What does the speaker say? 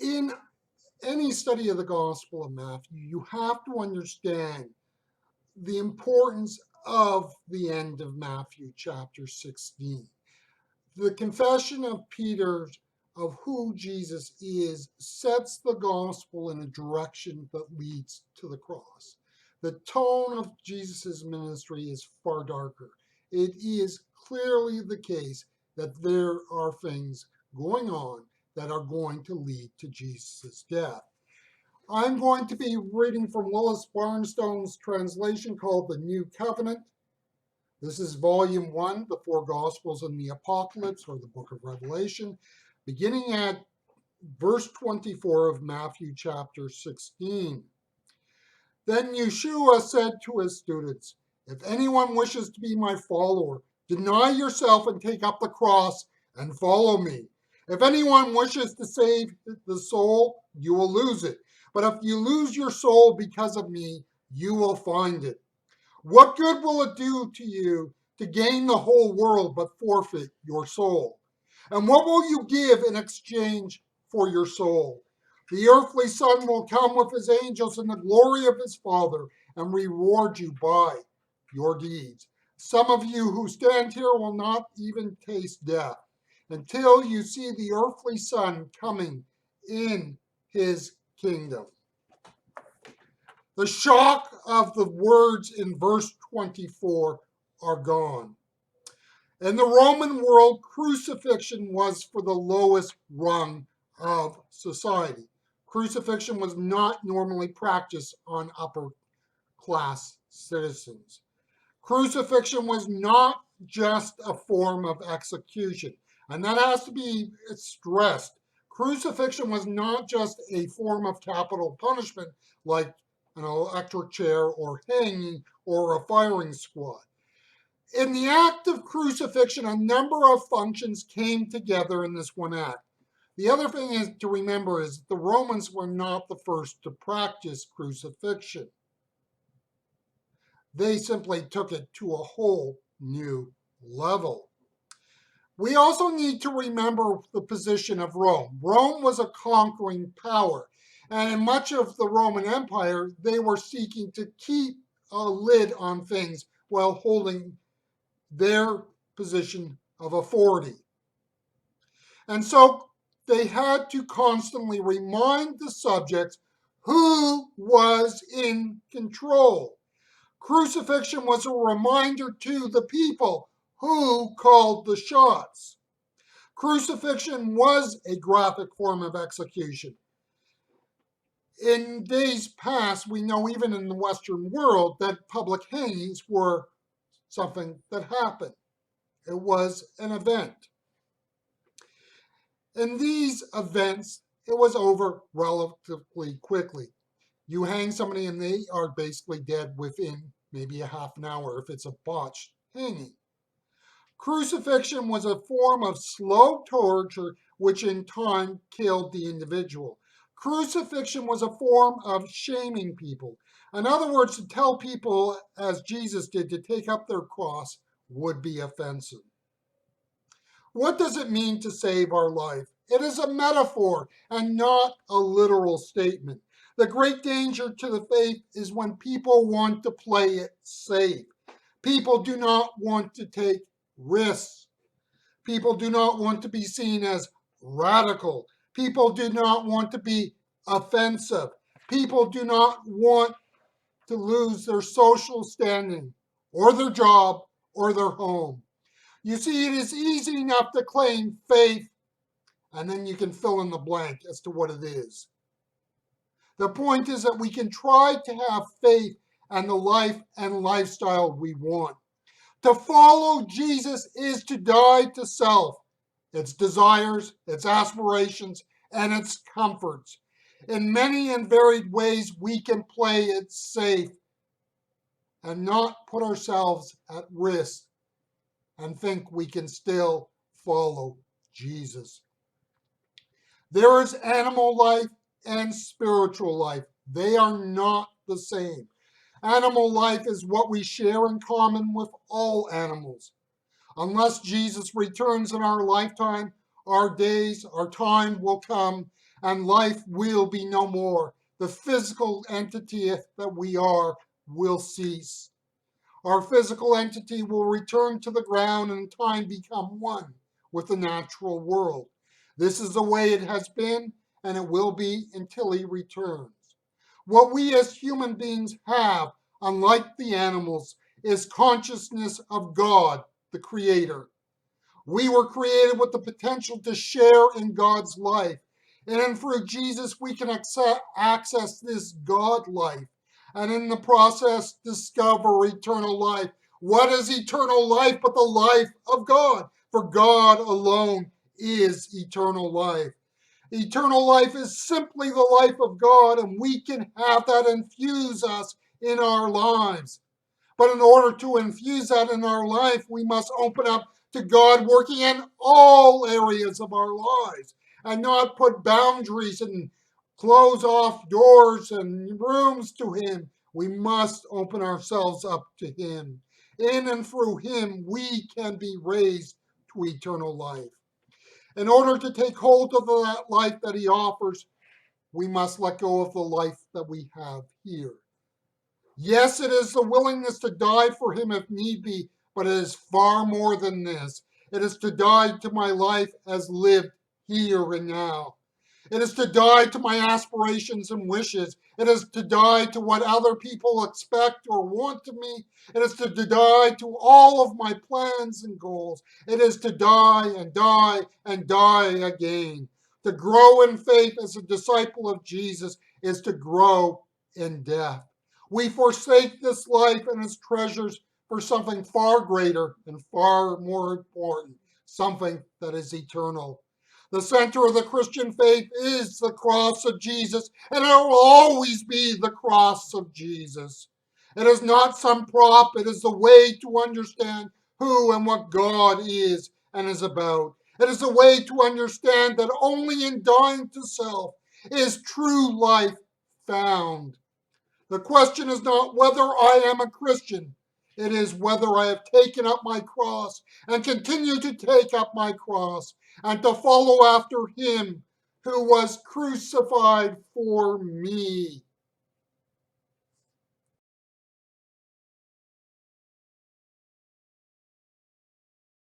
In any study of the Gospel of Matthew, you have to understand the importance of the end of Matthew chapter 16. The confession of Peter of who Jesus is sets the gospel in a direction that leads to the cross. The tone of Jesus' ministry is far darker. It is clearly the case that there are things going on that are going to lead to Jesus' death. I'm going to be reading from Willis Barnstone's translation called The New Covenant. This is volume 1, The Four Gospels and the Apocalypse, or the Book of Revelation, beginning at verse 24 of Matthew chapter 16. Then Yeshua said to his students, "If anyone wishes to be my follower, deny yourself and take up the cross and follow me. If anyone wishes to save the soul, you will lose it. But if you lose your soul because of me, you will find it. What good will it do to you to gain the whole world but forfeit your soul? And what will you give in exchange for your soul? The earthly Son will come with his angels in the glory of his Father and reward you by your deeds. Some of you who stand here will not even taste death until you see the earthly Son coming in his kingdom." The shock of the words in verse 24 are gone. In the Roman world, crucifixion was for the lowest rung of society. Crucifixion was not normally practiced on upper class citizens. Crucifixion was not just a form of execution, and that has to be stressed. Crucifixion was not just a form of capital punishment like an electric chair or hanging or a firing squad. In the act of crucifixion, a number of functions came together in this one act. The other thing is to remember is that the Romans were not the first to practice crucifixion. They simply took it to a whole new level. We also need to remember the position of Rome. Rome was a conquering power, and in much of the Roman Empire, they were seeking to keep a lid on things while holding their position of authority. And so they had to constantly remind the subjects who was in control. Crucifixion was a reminder to the people who called the shots. Crucifixion was a graphic form of execution. In days past, we know even in the Western world that public hangings were something that happened. It was an event. In these events, it was over relatively quickly. You hang somebody and they are basically dead within maybe a half an hour if it's a botched hanging. Crucifixion was a form of slow torture which in time killed the individual. Crucifixion was a form of shaming people. In other words, to tell people, as Jesus did, to take up their cross would be offensive. What does it mean to save our life? It is a metaphor and not a literal statement. The great danger to the faith is when people want to play it safe. People do not want to take risks. People do not want to be seen as radical. People do not want to be offensive. People do not want to lose their social standing or their job or their home. You see, it is easy enough to claim faith, and then you can fill in the blank as to what it is. The point is that we can try to have faith and the life and lifestyle we want. To follow Jesus is to die to self, its desires, its aspirations, and its comforts. In many and varied ways, we can play it safe and not put ourselves at risk and think we can still follow Jesus. There is animal life and spiritual life. They are not the same. Animal life is what we share in common with all animals. Unless Jesus returns in our lifetime, our days, our time will come, and life will be no more. The physical entity that we are will cease. Our physical entity will return to the ground and in time become one with the natural world. This is the way it has been, and it will be until he returns. What we as human beings have, unlike the animals, is consciousness of God, the Creator. We were created with the potential to share in God's life. And through Jesus, we can access this God life. And in the process, discover eternal life. What is eternal life but the life of God? For God alone is eternal life. Eternal life is simply the life of God, and we can have that infuse us in our lives. But in order to infuse that in our life, we must open up to God working in all areas of our lives and not put boundaries and close off doors and rooms to Him. We must open ourselves up to Him. In and through Him, we can be raised to eternal life. In order to take hold of that life that He offers, we must let go of the life that we have here. Yes, it is the willingness to die for him if need be, but it is far more than this. It is to die to my life as lived here and now. It is to die to my aspirations and wishes. It is to die to what other people expect or want of me. It is to die to all of my plans and goals. It is to die and die and die again. To grow in faith as a disciple of Jesus is to grow in death. We forsake this life and its treasures for something far greater and far more important, something that is eternal. The center of the Christian faith is the cross of Jesus, and it will always be the cross of Jesus. It is not some prop, it is the way to understand who and what God is and is about. It is a way to understand that only in dying to self is true life found. The question is not whether I am a Christian. It is whether I have taken up my cross and continue to take up my cross and to follow after him who was crucified for me.